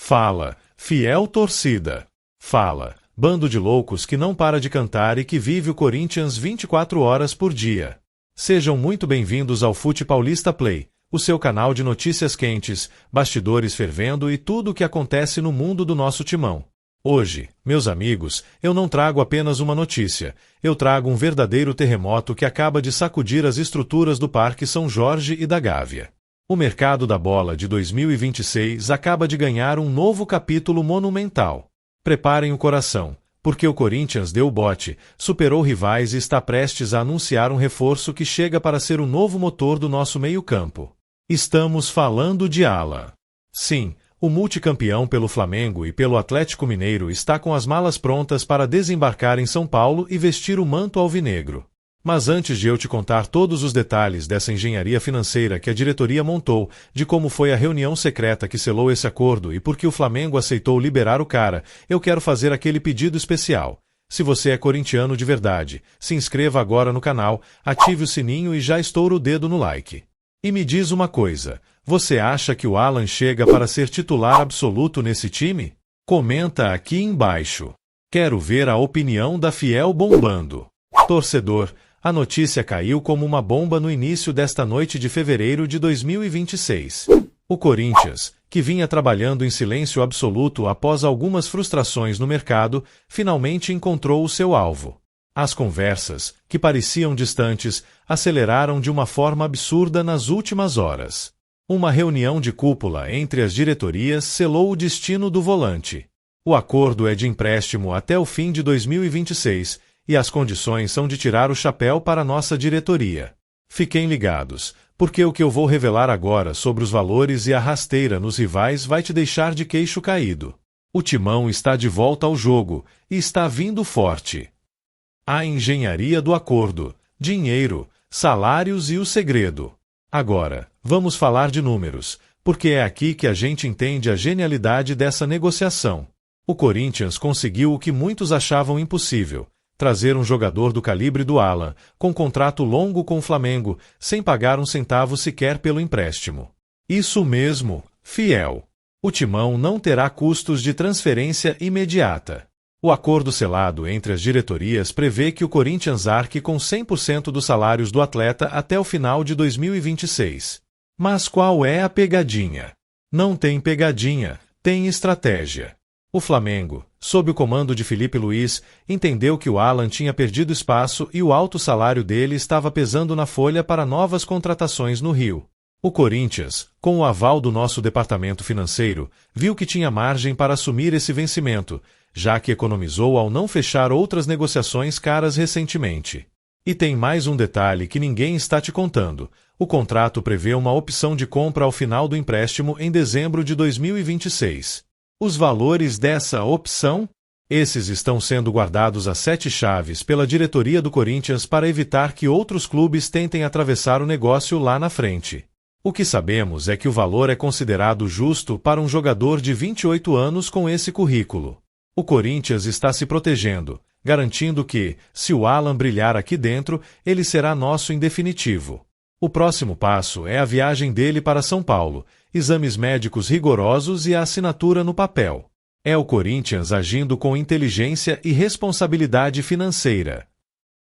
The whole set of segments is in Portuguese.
Fala, fiel torcida. Fala, bando de loucos que não para de cantar e que vive o Corinthians 24 horas por dia. Sejam muito bem-vindos ao Fute Paulista Play, o seu canal de notícias quentes, bastidores fervendo e tudo o que acontece no mundo do nosso timão. Hoje, meus amigos, eu não trago apenas uma notícia, eu trago um verdadeiro terremoto que acaba de sacudir as estruturas do Parque São Jorge e da Gávea. O mercado da bola de 2026 acaba de ganhar um novo capítulo monumental. Preparem o coração, porque o Corinthians deu bote, superou rivais e está prestes a anunciar um reforço que chega para ser o novo motor do nosso meio-campo. Estamos falando de Alan. Sim, o multicampeão pelo Flamengo e pelo Atlético Mineiro está com as malas prontas para desembarcar em São Paulo e vestir o manto alvinegro. Mas antes de eu te contar todos os detalhes dessa engenharia financeira que a diretoria montou, de como foi a reunião secreta que selou esse acordo e por que o Flamengo aceitou liberar o cara, eu quero fazer aquele pedido especial. Se você é corintiano de verdade, se inscreva agora no canal, ative o sininho e já estoura o dedo no like. E me diz uma coisa, você acha que o Alan chega para ser titular absoluto nesse time? Comenta aqui embaixo. Quero ver a opinião da fiel bombando. Torcedor, a notícia caiu como uma bomba no início desta noite de fevereiro de 2026. O Corinthians, que vinha trabalhando em silêncio absoluto após algumas frustrações no mercado, finalmente encontrou o seu alvo. As conversas, que pareciam distantes, aceleraram de uma forma absurda nas últimas horas. Uma reunião de cúpula entre as diretorias selou o destino do volante. O acordo é de empréstimo até o fim de 2026, e as condições são de tirar o chapéu para nossa diretoria. Fiquem ligados, porque o que eu vou revelar agora sobre os valores e a rasteira nos rivais vai te deixar de queixo caído. O Timão está de volta ao jogo, e está vindo forte. A engenharia do acordo, dinheiro, salários e o segredo. Agora, vamos falar de números, porque é aqui que a gente entende a genialidade dessa negociação. O Corinthians conseguiu o que muitos achavam impossível: trazer um jogador do calibre do Alan, com contrato longo com o Flamengo, sem pagar um centavo sequer pelo empréstimo. Isso mesmo, fiel. O Timão não terá custos de transferência imediata. O acordo selado entre as diretorias prevê que o Corinthians arque com 100% dos salários do atleta até o final de 2026. Mas qual é a pegadinha? Não tem pegadinha, tem estratégia. O Flamengo, sob o comando de Felipe Luiz, entendeu que o Alan tinha perdido espaço e o alto salário dele estava pesando na folha para novas contratações no Rio. O Corinthians, com o aval do nosso departamento financeiro, viu que tinha margem para assumir esse vencimento, já que economizou ao não fechar outras negociações caras recentemente. E tem mais um detalhe que ninguém está te contando: o contrato prevê uma opção de compra ao final do empréstimo em dezembro de 2026. Os valores dessa opção? Esses estão sendo guardados a 7 chaves pela diretoria do Corinthians para evitar que outros clubes tentem atravessar o negócio lá na frente. O que sabemos é que o valor é considerado justo para um jogador de 28 anos com esse currículo. O Corinthians está se protegendo, garantindo que, se o Alan brilhar aqui dentro, ele será nosso em definitivo. O próximo passo é a viagem dele para São Paulo, exames médicos rigorosos e a assinatura no papel. É o Corinthians agindo com inteligência e responsabilidade financeira.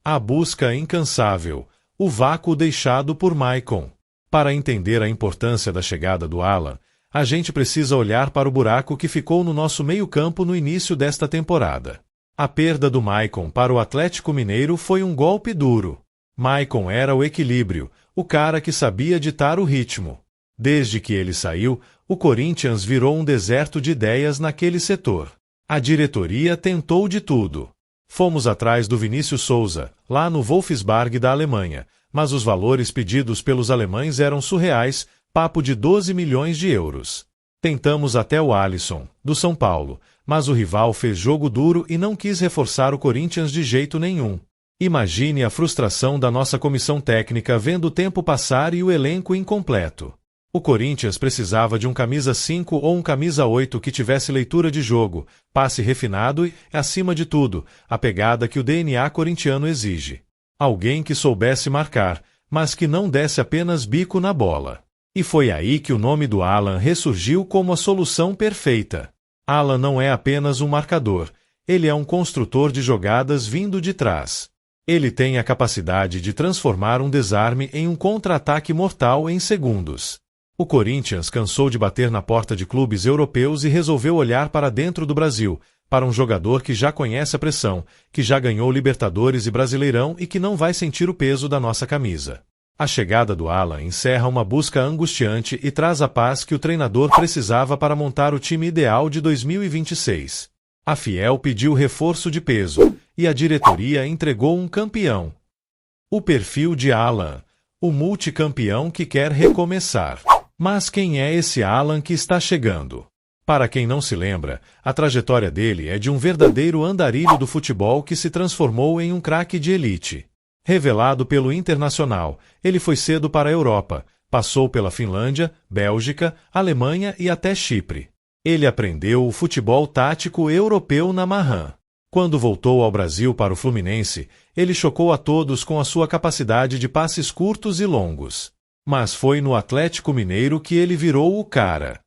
A busca incansável, o vácuo deixado por Maicon. Para entender a importância da chegada do Alan, a gente precisa olhar para o buraco que ficou no nosso meio-campo no início desta temporada. A perda do Maicon para o Atlético Mineiro foi um golpe duro. Maicon era o equilíbrio, o cara que sabia ditar o ritmo. Desde que ele saiu, o Corinthians virou um deserto de ideias naquele setor. A diretoria tentou de tudo. Fomos atrás do Vinícius Souza, lá no Wolfsburg da Alemanha, mas os valores pedidos pelos alemães eram surreais, papo de 12 milhões de euros. Tentamos até o Alisson, do São Paulo, mas o rival fez jogo duro e não quis reforçar o Corinthians de jeito nenhum. Imagine a frustração da nossa comissão técnica vendo o tempo passar e o elenco incompleto. O Corinthians precisava de um camisa 5 ou um camisa 8 que tivesse leitura de jogo, passe refinado e, acima de tudo, a pegada que o DNA corintiano exige. Alguém que soubesse marcar, mas que não desse apenas bico na bola. E foi aí que o nome do Alan ressurgiu como a solução perfeita. Alan não é apenas um marcador, ele é um construtor de jogadas vindo de trás. Ele tem a capacidade de transformar um desarme em um contra-ataque mortal em segundos. O Corinthians cansou de bater na porta de clubes europeus e resolveu olhar para dentro do Brasil, para um jogador que já conhece a pressão, que já ganhou Libertadores e Brasileirão e que não vai sentir o peso da nossa camisa. A chegada do Alan encerra uma busca angustiante e traz a paz que o treinador precisava para montar o time ideal de 2026. A Fiel pediu reforço de peso, e a diretoria entregou um campeão. O perfil de Alan, o multicampeão que quer recomeçar. Mas quem é esse Alan que está chegando? Para quem não se lembra, a trajetória dele é de um verdadeiro andarilho do futebol que se transformou em um craque de elite. Revelado pelo Internacional, ele foi cedo para a Europa, passou pela Finlândia, Bélgica, Alemanha e até Chipre. Ele aprendeu o futebol tático europeu na Marran. Quando voltou ao Brasil para o Fluminense, ele chocou a todos com a sua capacidade de passes curtos e longos. Mas foi no Atlético Mineiro que ele virou o cara.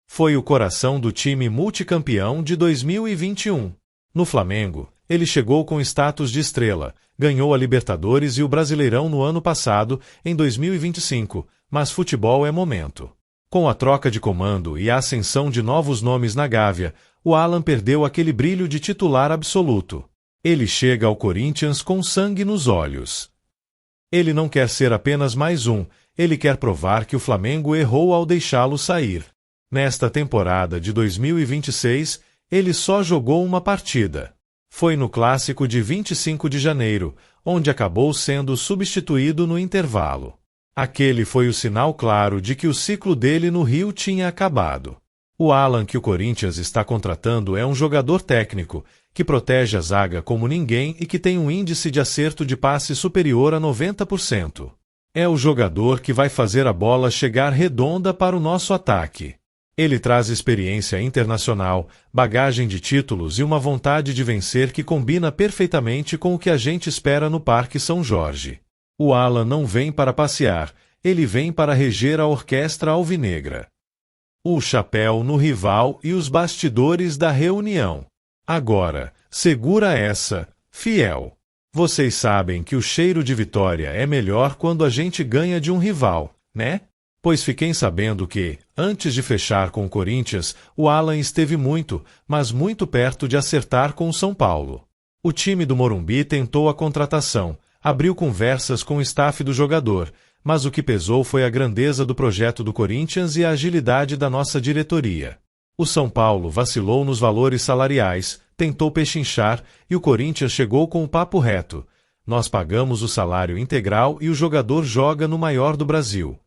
Foi o coração do time multicampeão de 2021. No Flamengo, ele chegou com status de estrela, ganhou a Libertadores e o Brasileirão no ano passado, em 2025, mas futebol é momento. Com a troca de comando e a ascensão de novos nomes na Gávea, o Alan perdeu aquele brilho de titular absoluto. Ele chega ao Corinthians com sangue nos olhos. Ele não quer ser apenas mais um, ele quer provar que o Flamengo errou ao deixá-lo sair. Nesta temporada de 2026, ele só jogou uma partida. Foi no Clássico de 25 de janeiro, onde acabou sendo substituído no intervalo. Aquele foi o sinal claro de que o ciclo dele no Rio tinha acabado. O Alan que o Corinthians está contratando é um jogador técnico, que protege a zaga como ninguém e que tem um índice de acerto de passe superior a 90%. É o jogador que vai fazer a bola chegar redonda para o nosso ataque. Ele traz experiência internacional, bagagem de títulos e uma vontade de vencer que combina perfeitamente com o que a gente espera no Parque São Jorge. O Alan não vem para passear, ele vem para reger a orquestra alvinegra. O chapéu no rival e os bastidores da reunião. Agora, segura essa, Fiel. Vocês sabem que o cheiro de vitória é melhor quando a gente ganha de um rival, né? Pois fiquem sabendo que, antes de fechar com o Corinthians, o Alan esteve muito, mas muito perto de acertar com o São Paulo. O time do Morumbi tentou a contratação, abriu conversas com o staff do jogador, mas o que pesou foi a grandeza do projeto do Corinthians e a agilidade da nossa diretoria. O São Paulo vacilou nos valores salariais, tentou pechinchar e o Corinthians chegou com o papo reto. Nós pagamos o salário integral e o jogador joga no maior do Brasil.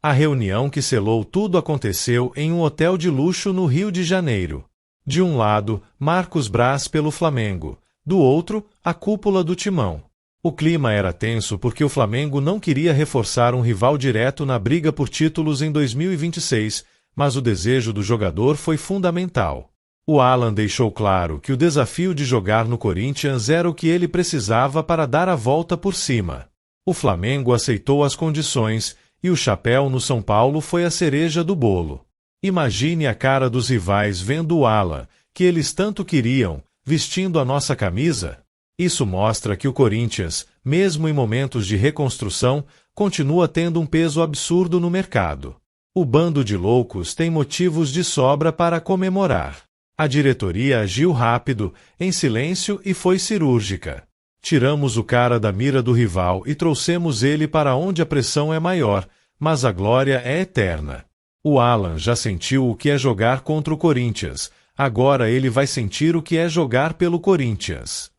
A reunião que selou tudo aconteceu em um hotel de luxo no Rio de Janeiro. De um lado, Marcos Braz pelo Flamengo, do outro, a cúpula do Timão. O clima era tenso porque o Flamengo não queria reforçar um rival direto na briga por títulos em 2026, mas o desejo do jogador foi fundamental. O Alan deixou claro que o desafio de jogar no Corinthians era o que ele precisava para dar a volta por cima. O Flamengo aceitou as condições e o chapéu no São Paulo foi a cereja do bolo. Imagine a cara dos rivais vendo o Alan, que eles tanto queriam, vestindo a nossa camisa. Isso mostra que o Corinthians, mesmo em momentos de reconstrução, continua tendo um peso absurdo no mercado. O bando de loucos tem motivos de sobra para comemorar. A diretoria agiu rápido, em silêncio e foi cirúrgica. Tiramos o cara da mira do rival e trouxemos ele para onde a pressão é maior, mas a glória é eterna. O Alan já sentiu o que é jogar contra o Corinthians, agora ele vai sentir o que é jogar pelo Corinthians.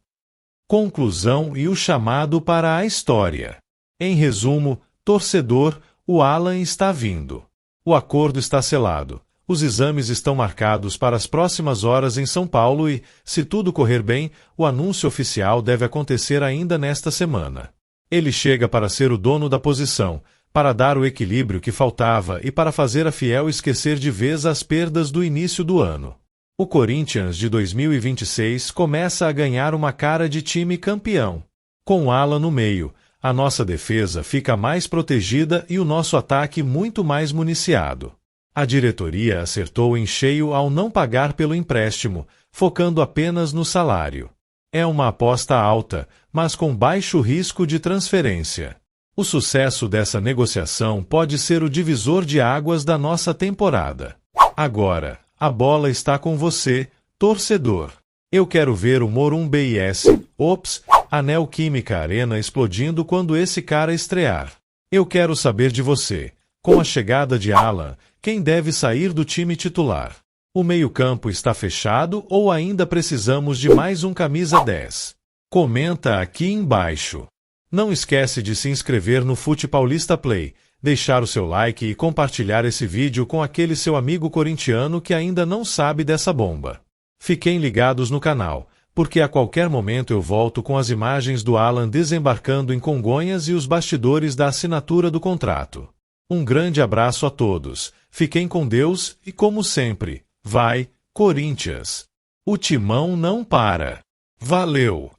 Conclusão e o chamado para a história. Em resumo, torcedor, o Alan está vindo. O acordo está selado. Os exames estão marcados para as próximas horas em São Paulo e, se tudo correr bem, o anúncio oficial deve acontecer ainda nesta semana. Ele chega para ser o dono da posição, para dar o equilíbrio que faltava e para fazer a Fiel esquecer de vez as perdas do início do ano. O Corinthians de 2026 começa a ganhar uma cara de time campeão. Com Alan no meio, a nossa defesa fica mais protegida e o nosso ataque muito mais municiado. A diretoria acertou em cheio ao não pagar pelo empréstimo, focando apenas no salário. É uma aposta alta, mas com baixo risco de transferência. O sucesso dessa negociação pode ser o divisor de águas da nossa temporada. Agora, a bola está com você, torcedor. Eu quero ver o Morumbi Ops, a Neoquímica Arena explodindo quando esse cara estrear. Eu quero saber de você. Com a chegada de Alan, quem deve sair do time titular? O meio-campo está fechado ou ainda precisamos de mais um camisa 10? Comenta aqui embaixo. Não esquece de se inscrever no Fute Paulista Play, deixar o seu like e compartilhar esse vídeo com aquele seu amigo corintiano que ainda não sabe dessa bomba. Fiquem ligados no canal, porque a qualquer momento eu volto com as imagens do Alan desembarcando em Congonhas e os bastidores da assinatura do contrato. Um grande abraço a todos, fiquem com Deus e, como sempre, vai, Corinthians! O timão não para. Valeu!